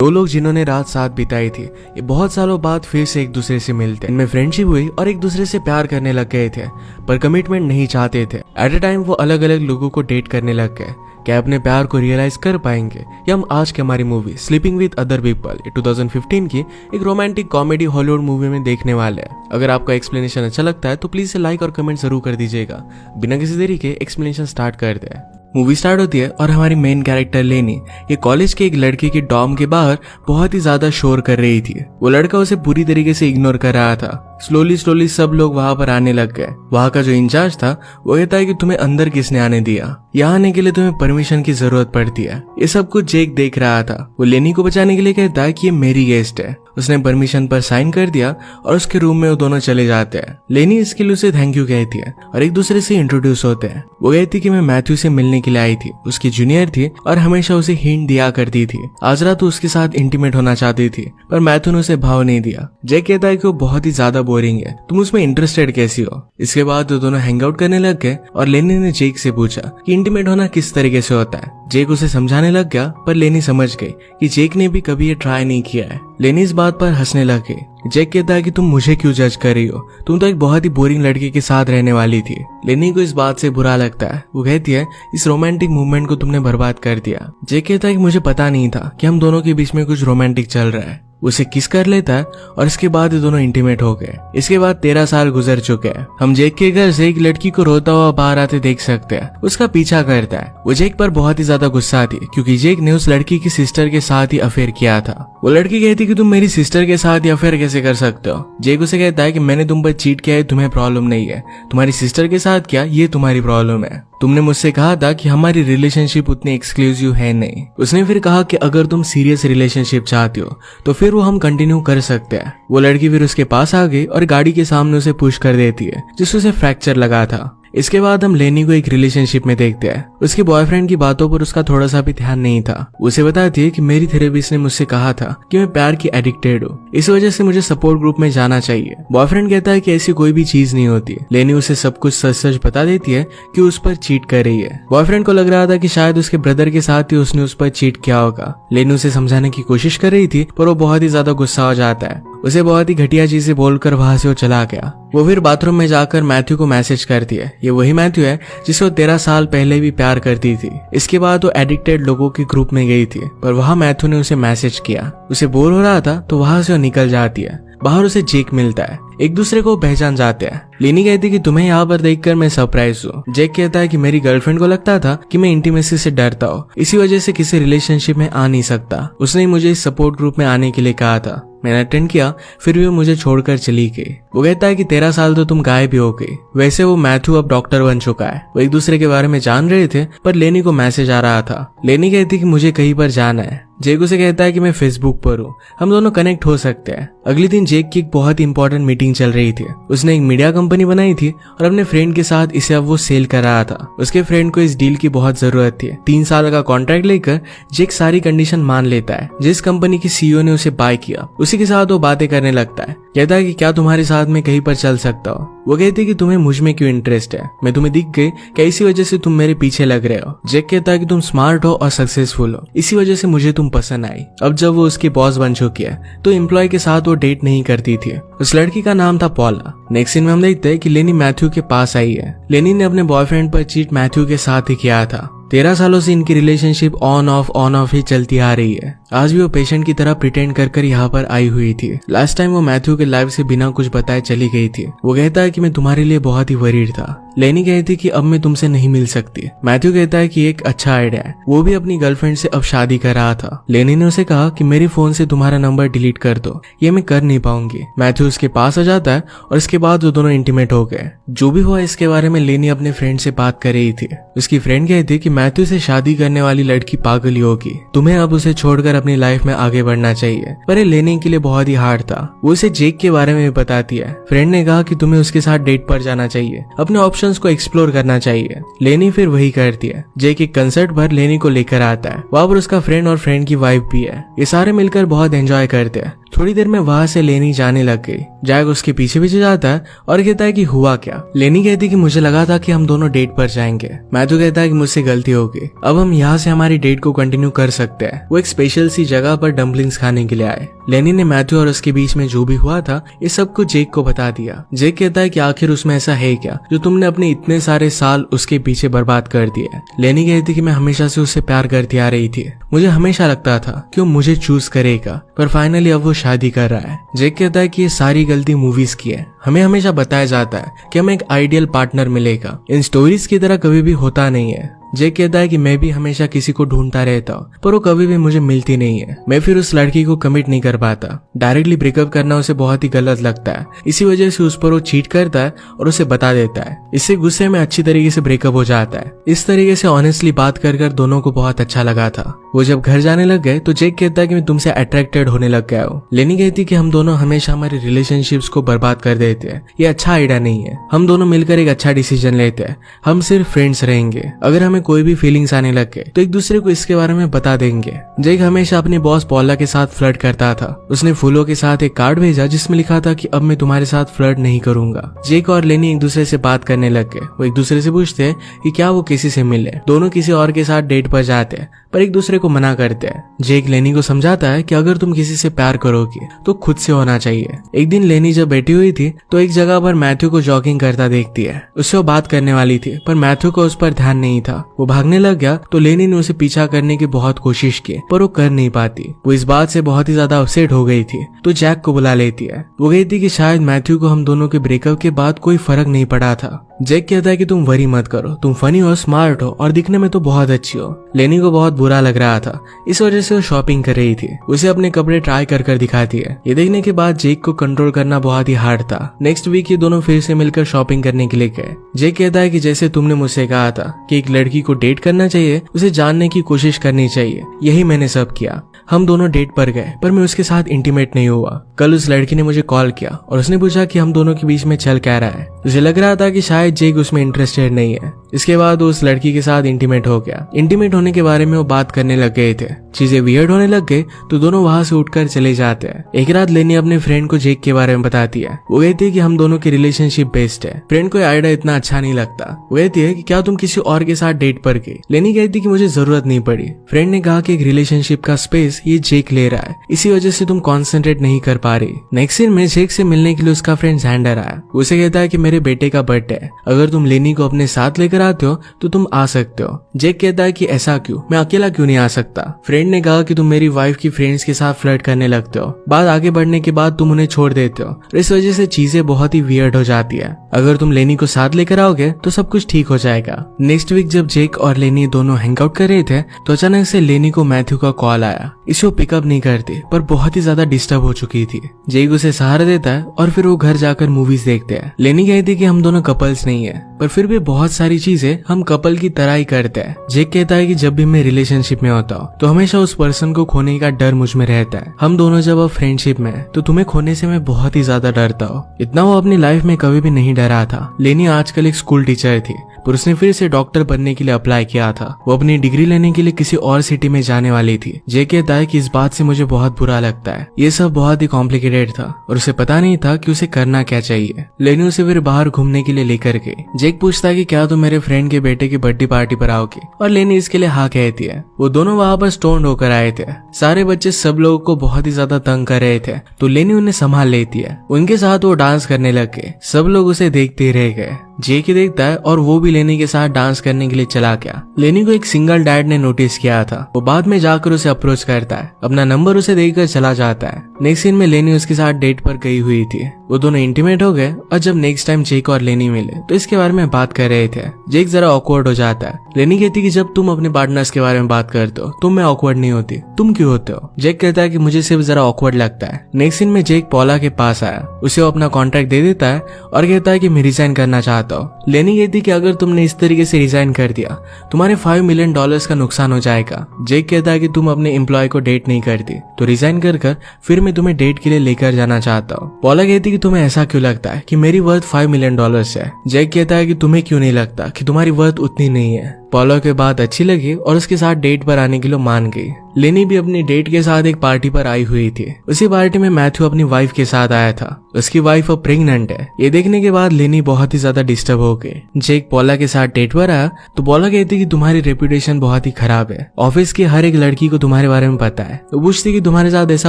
दो लोग जिन्होंने रात साथ बिताई थी, ये बहुत सालों बाद फिर से एक दूसरे से मिलते, इनमें फ्रेंडशिप हुई और एक दूसरे से प्यार करने लग गए थे, पर कमिटमेंट नहीं चाहते थे। एट अ टाइम वो अलग अलग लोगों को डेट करने लग गए। क्या अपने प्यार को रियलाइज कर पाएंगे? ये हम आज की हमारी movie sleeping with other people 2015 की एक रोमांटिक कॉमेडी हॉलीवुड मूवी में देखने वाले हैं। अगर आपको एक्सप्लेनेशन अच्छा लगता है तो प्लीज से लाइक और कमेंट जरूर कर दीजिएगा। बिना किसी देरी के एक्सप्लेनेशन स्टार्ट करते हैं। मूवी स्टार्ट होती है और हमारी मेन कैरेक्टर लेनी ये कॉलेज के एक लड़के की डॉर्म के बाहर बहुत ही ज्यादा शोर कर रही थी। वो लड़का उसे पूरी तरीके से इग्नोर कर रहा था। स्लोली सब लोग वहां पर आने लग गए। वहां का जो इंचार्ज था वो कहता है कि तुम्हें अंदर किसने आने दिया, यहाँ आने के लिए तुम्हें परमिशन की जरूरत पड़ती है। ये सब कुछ जेक देख रहा था। वो लेनी को बचाने के लिए कहता है कि ये मेरी गेस्ट है। उसने परमिशन पर साइन कर दिया और उसके रूम में वो दोनों चले जाते हैं। लेनी इसके लिए उसे थैंक यू कहती है और एक दूसरे से इंट्रोड्यूस होते हैं। वो कहती कि मैं मैथ्यू से मिलने के लिए आई थी, उसकी जूनियर थी और हमेशा उसे हिंट दिया करती थी। आज रात तो उसके साथ इंटीमेट होना चाहती थी, पर मैथ्यू ने उसे भाव नहीं दिया। जेक कहता है कि वो बहुत ही ज्यादा बोरिंग है, तुम उसमें इंटरेस्टेड कैसी हो? इसके बाद वो दोनों हैंग आउट करने लग गए और लेनी ने जेक से पूछा कि इंटीमेट होना किस तरीके से होता है। जेक उसे समझाने लग गया, पर लेनी समझ गई कि जेक ने भी कभी ये ट्राई नहीं किया है। लेनी इस बात पर हंसने लगी। जेक कहता है कि तुम मुझे क्यों जज कर रही हो, तुम तो एक बहुत ही बोरिंग लड़के के साथ रहने वाली थी। लेनी को इस बात से बुरा लगता है। वो कहती है इस रोमांटिक मूवमेंट को तुमने बर्बाद कर दिया। जेक कहता है कि मुझे पता नहीं था कि हम दोनों के बीच में कुछ रोमांटिक चल रहा है। उसे किस कर लेता है और इसके बाद ये दोनों इंटीमेट हो गए। इसके बाद 13 साल गुजर चुके हैं। हम जेक के घर से एक लड़की को रोता हुआ बाहर आते देख सकते हैं। उसका पीछा करता है। वो जेक पर बहुत ही ज्यादा गुस्सा थी क्योंकि जेक ने उस लड़की की सिस्टर के साथ ही अफेयर किया था। वो लड़की कहती कि तुम मेरी सिस्टर के साथ ही अफेयर कैसे कर सकते हो? जेक उसे कहता है कि मैंने तुम पर चीट किया है, तुम्हें प्रॉब्लम नहीं है, तुम्हारी सिस्टर के साथ क्या ये तुम्हारी प्रॉब्लम है। तुमने मुझसे कहा था कि हमारी रिलेशनशिप उतनी एक्सक्लूसिव है नहीं। उसने फिर कहा कि अगर तुम सीरियस रिलेशनशिप चाहती हो तो फिर वो हम कंटिन्यू कर सकते हैं। वो लड़की फिर उसके पास आ गई और गाड़ी के सामने उसे पुश कर देती है जिससे उसे फ्रैक्चर लगा था। इसके बाद हम लेनी को एक रिलेशनशिप में देखते हैं। उसके बॉयफ्रेंड की बातों पर उसका थोड़ा सा भी ध्यान नहीं था। उसे बताती है कि मेरी थेरेपिस्ट ने मुझसे कहा था कि मैं प्यार की एडिक्टेड हूँ, इस वजह से मुझे सपोर्ट ग्रुप में जाना चाहिए। बॉयफ्रेंड कहता है कि ऐसी कोई भी चीज नहीं होती। लेनी उसे सब कुछ सच सच बता देती है कि उस पर चीट कर रही है। बॉयफ्रेंड को लग रहा था कि शायद उसके ब्रदर के साथ ही उसने उस पर चीट किया होगा। लेनी उसे समझाने की कोशिश कर रही थी, पर वो बहुत ही ज्यादा गुस्सा हो जाता है। उसे बहुत ही घटिया चीजें बोलकर वहां से वो चला गया। वो फिर बाथरूम में जाकर मैथ्यू को मैसेज करती है। ये वही मैथ्यू है जिसे वो 13 साल पहले भी प्यार करती थी। इसके बाद वो एडिक्टेड लोगों के ग्रुप में गई थी, पर वहां मैथ्यू ने उसे मैसेज किया। उसे बोर हो रहा था तो वहां से वो निकल जाती है। बाहर उसे जेक मिलता है। एक दूसरे को पहचान जाते हैं। लेनी कहती कि तुम्हें यहाँ पर देखकर मैं सरप्राइज हूँ। जेक कहता है कि मेरी गर्लफ्रेंड को लगता था कि मैं इंटीमेसी से डरता हूँ, इसी वजह से किसी रिलेशनशिप में आ नहीं सकता। उसने मुझे इस सपोर्ट ग्रुप में आने के लिए कहा था। मैंने अटेंड किया, फिर भी वो मुझे छोड़कर चली गई। वो कहता है कि 13 साल तो तुम गायब ही हो गई। वैसे वो मैथ्यू अब डॉक्टर बन चुका है। वो एक दूसरे के बारे में जान रहे थे, पर लेनी को मैसेज आ रहा था। लेनी कहती कि मुझे कहीं पर जाना है। जेक उसे कहता है कि मैं फेसबुक पर हूँ, हम दोनों कनेक्ट हो सकते हैं। अगले दिन जेक की एक बहुत ही इंपॉर्टेंट मीटिंग चल रही थी। उसने एक मीडिया कंपनी बनाई थी और अपने फ्रेंड के साथ इसे अब वो सेल कर रहा था। उसके फ्रेंड को इस डील की बहुत जरूरत थी। 3 साल का कॉन्ट्रैक्ट लेकर जेक सारी कंडीशन मान लेता है। जिस कंपनी की सीईओ ने उसे बाय किया उसी के साथ वो बातें करने लगता है। कहता है कि क्या तुम्हारे साथ में कहीं पर चल सकता हो? वो कहती है कि तुम्हें मुझ में क्यों इंटरेस्ट है, मैं तुम्हें दिख गई, क्या इसी वजह से तुम मेरे पीछे लग रहे हो? जेक कहता है कि तुम स्मार्ट हो और सक्सेसफुल हो, इसी वजह से मुझे तुम पसंद आई। अब जब वो उसकी बॉस बन चुकी है तो एम्प्लॉय के साथ वो डेट नहीं करती थी। उस लड़की का नाम था पॉला। नेक्स्ट सीन में हम देखते हैं कि लेनी मैथ्यू के पास आई है। लेनी ने अपने बॉयफ्रेंड पर चीट मैथ्यू के साथ ही किया था। 13 सालों से इनकी रिलेशनशिप ऑन ऑफ ही चलती आ रही है। आज भी वो पेशेंट की तरह प्रिटेंड कर यहाँ पर आई हुई थी। लास्ट टाइम वो मैथ्यू के लाइफ से बिना कुछ बताए चली गई थी। वो कहता है कि मैं तुम्हारे लिए बहुत ही वरीड था। लेनी कहती कि अब मैं तुमसे नहीं मिल सकती। मैथ्यू कहता है कि एक अच्छा आइडिया है। वो भी अपनी गर्लफ्रेंड से अब शादी कर रहा था। लेनी ने उसे कहा कि मेरे फोन से तुम्हारा नंबर डिलीट कर दो, ये मैं कर नहीं पाऊंगी। मैथ्यू उसके पास आ जाता है और इसके बाद वो दोनों इंटीमेट हो गए। जो भी हुआ इसके बारे में लेनी अपने फ्रेंड से बात कर रही थी। उसकी फ्रेंड कहती कि मैथ्यू से शादी करने वाली लड़की पागल ही होगी, तुम्हें अब उसे छोड़कर अपनी लाइफ में आगे बढ़ना चाहिए। पर ये लेनी के लिए बहुत ही हार्ड था। वो उसे जेक के बारे में भी बताती है। फ्रेंड ने कहा कि तुम्हें उसके साथ डेट पर जाना चाहिए, अपने ऑप्शंस को एक्सप्लोर करना चाहिए। लेनी फिर वही करती है। जेक एक कंसर्ट पर लेनी को लेकर आता है। वहां पर उसका फ्रेंड और फ्रेंड की वाइफ भी है। ये सारे मिलकर बहुत एंजॉय करते हैं। थोड़ी देर में वहां से लेनी जाने लग गई। जैक उसके पीछे पीछे जाता है और कहता है कि हुआ क्या। लेनी कहती कि मुझे लगा था कि हम दोनों डेट पर जाएंगे। मैथ्यू कहता है कि मुझसे गलती हो गई, अब हम यहाँ से हमारी डेट को कंटिन्यू कर सकते हैं। वो एक स्पेशल सी जगह पर डम्पलिंग्स खाने के लिए आए। लेनी ने मैथ्यू और उसके बीच में जो भी हुआ था ये सब कुछ जेक को बता दिया। जेक कहता है कि आखिर उसमें ऐसा है क्या जो तुमने अपने इतने सारे साल उसके पीछे बर्बाद कर दिए। लेनी कहती कि मैं हमेशा से उससे प्यार करती आ रही थी, मुझे हमेशा लगता था कि वो मुझे चूज करेगा, पर फाइनली अब वो शादी कर रहा है। जेक कहता है कि ये सारी गलती मूवीज की है, हमें हमेशा बताया जाता है कि हमें एक आइडियल पार्टनर मिलेगा, इन स्टोरीज की तरह कभी भी होता नहीं है। जेक कहता है कि मैं भी हमेशा किसी को ढूंढता रहता हूँ पर वो कभी भी मुझे मिलती नहीं है। मैं फिर उस लड़की को कमिट नहीं कर पाता। डायरेक्टली ब्रेकअप करना उसे बहुत ही गलत लगता है, इसी वजह से उस पर वो चीट करता है और उसे बता देता है। इससे गुस्से में अच्छी तरीके से ब्रेकअप हो जाता है। इस तरीके से ऑनेस्टली बात कर कर दोनों को बहुत अच्छा लगा था। वो जब घर जाने लग गए तो जेक कहता है कि मैं तुमसे अट्रैक्टेड होने लग गया हूँ। लेनी कहती कि हम दोनों हमेशा हमारे रिलेशनशिप्स को बर्बाद कर देते हैं, ये अच्छा आइडिया नहीं है। हम दोनों मिलकर एक अच्छा डिसीजन लेते हैं, हम सिर्फ फ्रेंड्स रहेंगे। अगर हमें कोई भी फीलिंग्स आने लग गए तो एक दूसरे को इसके बारे में बता देंगे। जेक हमेशा अपने बॉस पॉला के साथ फ्लर्ट करता था। उसने फूलों के साथ एक कार्ड भेजा जिसमें लिखा था कि अब मैं तुम्हारे साथ फ्लर्ट नहीं करूंगा। जेक और लेनी एक दूसरे से बात करने लग गए। वो एक दूसरे से पूछते हैं कि क्या वो किसी से मिले। दोनों किसी और के साथ डेट पर जाते हैं पर एक दूसरे को मना करते हैं। जेक लेनी को समझाता है कि अगर तुम किसी से प्यार करोगे तो खुद से होना चाहिए। एक दिन लेनी जब बैठी हुई थी तो एक जगह पर मैथ्यू को जॉगिंग करता देखती है। उससे वो बात करने वाली थी पर मैथ्यू को उस पर ध्यान नहीं था। वो भागने लग गया तो लेनी ने उसे पीछा करने की बहुत कोशिश की पर वो कर नहीं पाती। वो इस बात से बहुत ही ज्यादा अपसेट हो गई थी तो जैक को बुला लेती है। वो कहती कि शायद मैथ्यू को हम दोनों के ब्रेकअप के बाद कोई फर्क नहीं पड़ा था। जैक कहता है कि तुम वरी मत करो, तुम फनी हो, स्मार्ट हो और दिखने में तो बहुत अच्छी हो। लेनी को बहुत बुरा लग रहा था, इस वजह से वो शॉपिंग कर रही थी। उसे अपने कपड़े ट्राई कर कर दिखाती है। ये देखने के बाद जेक को कंट्रोल करना बहुत ही हार्ड था। नेक्स्ट वीक ये दोनों फिर से मिलकर शॉपिंग करने के लिए गए। जेक कहता है कि जैसे तुमने मुझसे कहा था कि एक लड़की को डेट करना चाहिए, उसे जानने की कोशिश करनी चाहिए, यही मैंने सब किया। हम दोनों डेट पर गए पर मैं उसके साथ इंटीमेट नहीं हुआ। कल उस लड़की ने मुझे कॉल किया और उसने पूछा कि हम दोनों के बीच में चल क्या रहा है। उसे लग रहा था कि शायद जेक उसमें इंटरेस्टेड नहीं है। इसके बाद वो उस लड़की के साथ इंटीमेट हो गया। इंटीमेट होने के बारे में वो बात करने लग गए थे। चीजें वियर्ड होने लग गई तो दोनों वहां से उठकर चले जाते हैं। एक रात लेनी अपने फ्रेंड को जेक के बारे में बताती है। वो कहती है कि हम दोनों की रिलेशनशिप बेस्ट है। फ्रेंड को आइडिया इतना अच्छा नहीं लगता। वो कहती है कि क्या तुम किसी और के साथ डेट पर गई। लेनी कहती कि मुझे जरूरत नहीं पड़ी। फ्रेंड ने कहा कि एक रिलेशनशिप का स्पेस ये जेक ले रहा है, इसी वजह से तुम कॉन्सेंट्रेट नहीं कर पा रही। नेक्स्ट सीन में जेक से मिलने के लिए उसका फ्रेंड जैंडर आया। उसे कहता है कि मेरे बेटे का बर्थडे है, अगर तुम लेनी को अपने साथ लेकर आते हो तो तुम आ सकते हो। जेक कहता है कि ऐसा क्यों, मैं अकेला क्यों नहीं आ सकता। फ्रेंड ने कहा कि तुम मेरी वाइफ की फ्रेंड्स के साथ फ्लर्ट करने लगते हो, बात आगे बढ़ने के बाद तुम उन्हें छोड़ देते हो, इस वजह से चीजें बहुत ही वियर्ड हो जाती है। अगर तुम लेनी को साथ लेकर आओगे तो सब कुछ ठीक हो जाएगा। नेक्स्ट वीक जब जेक और लेनी दोनों हैंग आउट कर रहे थे तो अचानक से लेनी को मैथ्यू का कॉल आया। इसे वो पिकअप नहीं करती पर बहुत ही ज्यादा डिस्टर्ब हो चुकी थी। जेक उसे सहारा देता है और फिर वो घर जाकर मूवीज देखते हैं। लेनी कहती कि हम दोनों कपल्स नहीं है पर फिर भी बहुत सारी चीजें हम कपल की तरह ही करते हैं। जेक कहता है कि जब भी मैं रिलेशनशिप में होता हूँ तो हमेशा उस पर्सन को खोने का डर मुझ में रहता है। हम दोनों जब अब फ्रेंडशिप में है तो तुम्हें खोने से मैं बहुत ही ज्यादा डरता हूँ। इतना वो अपनी लाइफ में कभी भी नहीं डरा था। लेनी आजकल एक स्कूल टीचर थी पर उसने फिर से डॉक्टर बनने के लिए अप्लाई किया था। वो अपनी डिग्री लेने के लिए किसी और सिटी में जाने वाली थी। जेक कहता है कि इस बात से मुझे बहुत बुरा लगता है, ये सब बहुत ही कॉम्प्लिकेटेड था और उसे पता नहीं था कि उसे करना क्या चाहिए। लेनी उसे फिर बाहर घूमने के लिए लेकर गई। जेक पूछता है कि क्या तुम मेरे फ्रेंड के बेटे की बर्थडे पार्टी पर आओगी और लेनी इसके लिए हाँ कहती है। वो दोनों वहां पर स्टोन्ड होकर आए थे। सारे बच्चे सब लोगों को बहुत ही ज्यादा तंग कर रहे थे तो लेनी उन्हें संभाल लेती है। उनके साथ वो डांस करने लग गए। सब लोग उसे देखते रह गए। जेक ही देखता है और वो भी लेनी के साथ डांस करने के लिए चला गया। लेनी को एक सिंगल डैड ने नोटिस किया था। वो बाद में जाकर उसे अप्रोच करता है, अपना नंबर उसे देकर चला जाता है। नेक्स्ट सीन में लेनी उसके साथ डेट पर गई हुई थी। वो दोनों इंटीमेट हो गए और जब नेक्स्ट टाइम जेक और लेनी मिले तो इसके बारे में बात कर रहे थे। जेक जरा ऑकवर्ड हो जाता है। लेनी कहती कि जब तुम अपने पार्टनर्स के बारे में बात करते हो तुम में ऑकवर्ड नहीं होती, तुम क्यों होते हो। जेक कहता है कि मुझे सिर्फ जरा ऑकवर्ड लगता है। नेक्स्ट सीन में जेक पॉला के पास आया। उसे वो अपना कॉन्ट्रैक्ट दे देता है और कहता है कि मैं रिजाइन करना चाहता हूँ। लेनी कहती कि अगर तुमने इस तरीके से रिजाइन कर दिया तुम्हारे $5 मिलियन का नुकसान हो जाएगा। जेक कहता है कि तुम अपने एम्प्लॉय को डेट नहीं करती तो रिजाइन कर फिर मैं तुम्हें डेट के लिए लेकर जाना चाहता हूँ। पॉला कहती कि तुम्हें ऐसा क्यों लगता है कि मेरी वर्थ $5 मिलियन है। जेक कहता है कि तुम्हें क्यों नहीं लगता कि तुम्हारी वर्थ उतनी नहीं है, पॉला के बात अच्छी लगी और उसके साथ डेट पर आने के लिए मान गई। लेनी भी अपनी डेट के साथ एक पार्टी पर आई हुई थी। उसी पार्टी में मैथ्यू अपनी वाइफ के साथ आया था। उसकी वाइफ अब प्रेग्नेंट है। ये देखने के बाद लेनी बहुत ही ज्यादा डिस्टर्ब हो गई। जेक पॉला के साथ डेट पर आया तो पॉला कहती कि तुम्हारी रेपुटेशन बहुत ही खराब है, ऑफिस की हर एक लड़की को तुम्हारे बारे में पता है। वो पूछती कि तुम्हारे साथ ऐसा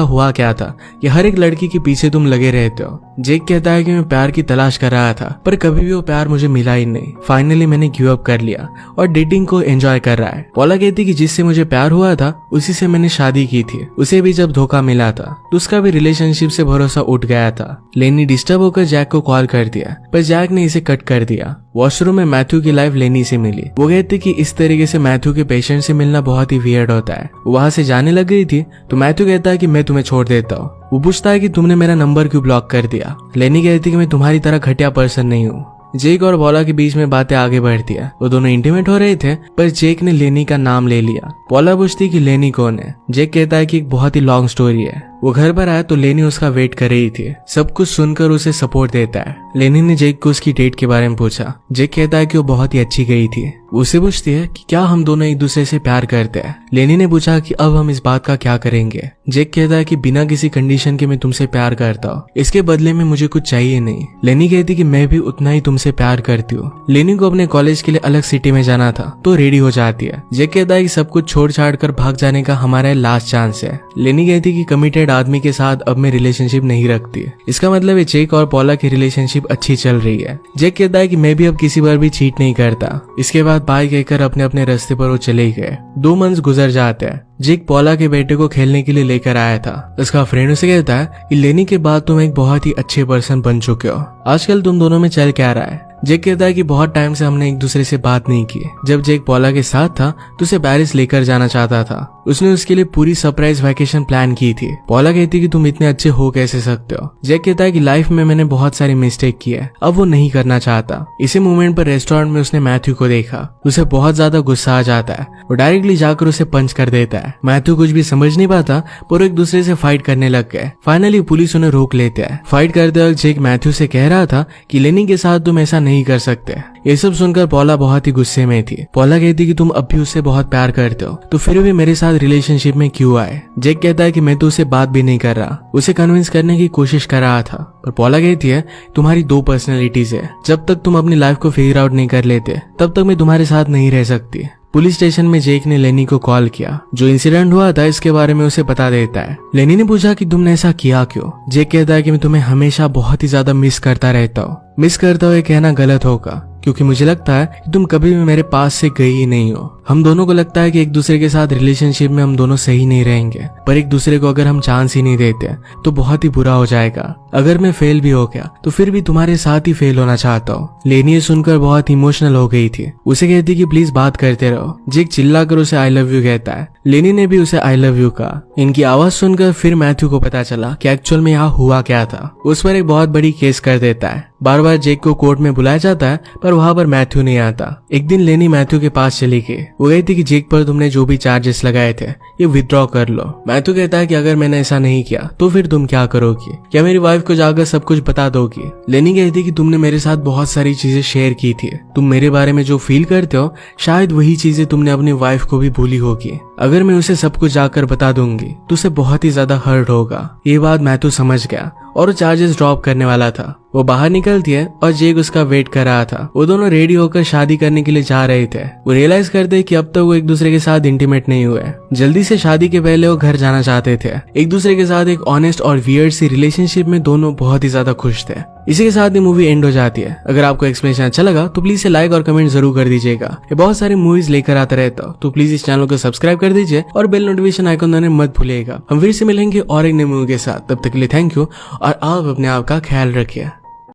हुआ क्या था कि हर एक लड़की के पीछे तुम लगे रहते हो। जेक कहता है कि मैं प्यार की तलाश कर रहा था पर कभी भी वो प्यार मुझे मिला ही नहीं। फाइनली मैंने गिव अप कर लिया और डेटिंग को एंजॉय कर रहा है। पॉला कहती कि जिससे मुझे प्यार हुआ था उसी से मैंने शादी की थी। उसे भी जब धोखा मिला था तो उसका भी रिलेशनशिप से भरोसा उठ गया था। लेनी डिस्टर्ब होकर जैक को कॉल कर दिया पर जैक ने इसे कट कर दिया। वॉशरूम में मैथ्यू की लाइफ लेनी से मिली। वो कहती कि इस तरीके से मैथ्यू के पेशेंट से मिलना बहुत ही वियर्ड होता है। वहां से जाने लग गई थी तो मैथ्यू कहता है कि मैं तुम्हें छोड़ देता हूँ। वो पूछता है कि तुमने मेरा नंबर क्यों ब्लॉक कर दिया। लेनी कहती कि मैं तुम्हारी तरह घटिया पर्सन नहीं हूँ। जेक और पॉला के बीच में बातें आगे बढ़ती है। वो दोनों इंटीमेट हो रहे थे पर जेक ने लेनी का नाम ले लिया। पॉला पूछती कि लेनी कौन है। जेक कहता है कि एक बहुत ही लॉन्ग स्टोरी है। वो घर पर आया तो लेनी उसका वेट कर रही थी। सब कुछ सुनकर उसे सपोर्ट देता है। लेनी ने जेक को उसकी डेट के बारे में पूछा। जेक कहता है कि वो बहुत ही अच्छी गई थी। उसे पूछती है कि क्या हम दोनों एक दूसरे से प्यार करते हैं। लेनी ने पूछा कि अब हम इस बात का क्या करेंगे। जेक कहता है कि बिना किसी कंडीशन के मैं तुमसे प्यार करता हूँ, इसके बदले में मुझे कुछ चाहिए नहीं। लेनी कहती कि मैं भी उतना ही तुमसे प्यार करती हूँ। लेनी को अपने कॉलेज के लिए अलग सिटी में जाना था तो रेडी हो जाती है। जेक कहता है कि सब कुछ छोड़ छाड़ कर भाग जाने का हमारा लास्ट चांस है। लेनी कहती कि कमिटेड आदमी के साथ अब मैं रिलेशनशिप नहीं रखती। इसका मतलब है जेक और पॉला की रिलेशनशिप अच्छी चल रही है। जेक कहता है कि मैं भी अब किसी पर भी चीट नहीं करता। इसके बाद बाय कहकर अपने अपने रास्ते पर वो चले गए। 2 मंथ गुजर जाते हैं। जेक पॉला के बेटे को खेलने के लिए लेकर आया था। उसका फ्रेंड उसे कहता है कि लेनी के बाद तुम एक बहुत ही अच्छे पर्सन बन चुके हो। आजकल तुम दोनों में चल क्या रहा है। जेक कहता है कि बहुत टाइम से हमने एक दूसरे से बात नहीं की। जब जेक पॉला के साथ था तो उसे पेरिस लेकर जाना चाहता था। उसने उसके लिए पूरी सरप्राइज वैकेशन प्लान की थी। पॉला कहती कि तुम इतने अच्छे हो कैसे सकते हो। जेक कहता है कि लाइफ में मैंने बहुत सारी मिस्टेक की है, अब वो नहीं करना चाहता। इसी मोमेंट पर रेस्टोरेंट में उसने मैथ्यू को देखा। उसे बहुत ज्यादा गुस्सा आ जाता है। वो डायरेक्टली जाकर उसे पंच कर देता है। मैथ्यू कुछ भी समझ नहीं पाता पर एक दूसरे से फाइट करने लग गए। फाइनली पुलिस उन्हें रोक लेते हैं। फाइट करते वक्त जेक मैथ्यू से कह रहा था कि लेनी के साथ तुम ऐसा नहीं कर सकते। ये सब सुनकर पॉला बहुत ही गुस्से में थी। पॉला कहती कि तुम अब भी उससे बहुत प्यार करते हो तो फिर भी मेरे साथ रिलेशनशिप में क्यों आए। जेक कहता है कि मैं तो उसे बात भी नहीं कर रहा, उसे कन्विंस करने की कोशिश कर रहा था। पर पॉला कहती है तुम्हारी 2 पर्सनैलिटीज है, जब तक तुम अपनी लाइफ को फिगर आउट नहीं कर लेते तब तक मैं तुम्हारे साथ नहीं रह सकती। पुलिस स्टेशन में जेक ने लेनी को कॉल किया। जो इंसिडेंट हुआ था इसके बारे में उसे बता देता है। लेनी ने पूछा कि तुमने ऐसा किया क्यों। जेक कहता है कि मैं तुम्हें हमेशा बहुत ही ज्यादा मिस करता रहता हूँ। मिस करता हुए कहना गलत होगा क्योंकि मुझे लगता है कि तुम कभी भी मेरे पास से गई ही नहीं हो। हम दोनों को लगता है कि एक दूसरे के साथ रिलेशनशिप में हम दोनों सही नहीं रहेंगे, पर एक दूसरे को अगर हम चांस ही नहीं देते तो बहुत ही बुरा हो जाएगा। अगर मैं फेल भी हो गया तो फिर भी तुम्हारे साथ ही फेल होना चाहता हूँ। लेनी ये सुनकर बहुत इमोशनल हो गई थी। उसे कहती कि प्लीज बात करते रहो। जेक चिल्लाकर उसे आई लव यू कहता है। लेनी ने भी उसे आई लव यू कहा। इनकी आवाज सुनकर फिर मैथ्यू को पता चला कि एक्चुअल में यहाँ हुआ क्या था। उस पर एक बहुत बड़ी केस कर देता है। बार बार जेक को कोर्ट में बुलाया जाता है पर वहां पर मैथ्यू नहीं आता। एक दिन लेनी मैथ्यू के पास चली गई। वो कहती कि जेक पर तुमने जो भी चार्जेस लगाए थे ये विथड्रॉ कर लो। मैथ्यू कहता है कि अगर मैंने ऐसा नहीं किया तो फिर तुम क्या करोगी, क्या मेरी वाइफ को जाकर सब कुछ बता दोगी। लेनी कहती कि तुमने मेरे साथ बहुत सारी चीजें शेयर की थी, तुम मेरे बारे में जो फील करते हो शायद वही चीजें तुमने अपनी वाइफ को भी भूली होगी। अगर मैं उसे सब कुछ जाकर बता दूंगी तो उसे बहुत ही ज्यादा हर्ट होगा। ये बात मैथ्यू समझ गया और चार्जेस ड्रॉप करने वाला था। वो बाहर निकलती है और जेक उसका वेट कर रहा था। वो दोनों रेडी होकर शादी करने के लिए जा रहे थे। वो रियलाइज करते कि अब तक वो एक दूसरे के साथ इंटीमेट नहीं हुए। जल्दी से शादी के पहले वो घर जाना चाहते थे। एक दूसरे के साथ एक ऑनेस्ट और वियर्ड सी रिलेशनशिप में दोनों बहुत ही ज्यादा खुश थे। इसी के साथ ही मूवी एंड हो जाती है। अगर आपको एक्सप्लेनेशन अच्छा लगा तो प्लीज लाइक और कमेंट जरूर कर दीजिएगा। ये बहुत सारी मूवीज लेकर आता रहता हूँ तो प्लीज इस चैनल को सब्सक्राइब कर दीजिए और बेल नोटिफिकेशन आइकन दबाना मत भूलिएगा। हम फिर से मिलेंगे और एक नई मूवी के साथ। तब तक के लिए थैंक यू और आप अपने आप का ख्याल रखिए।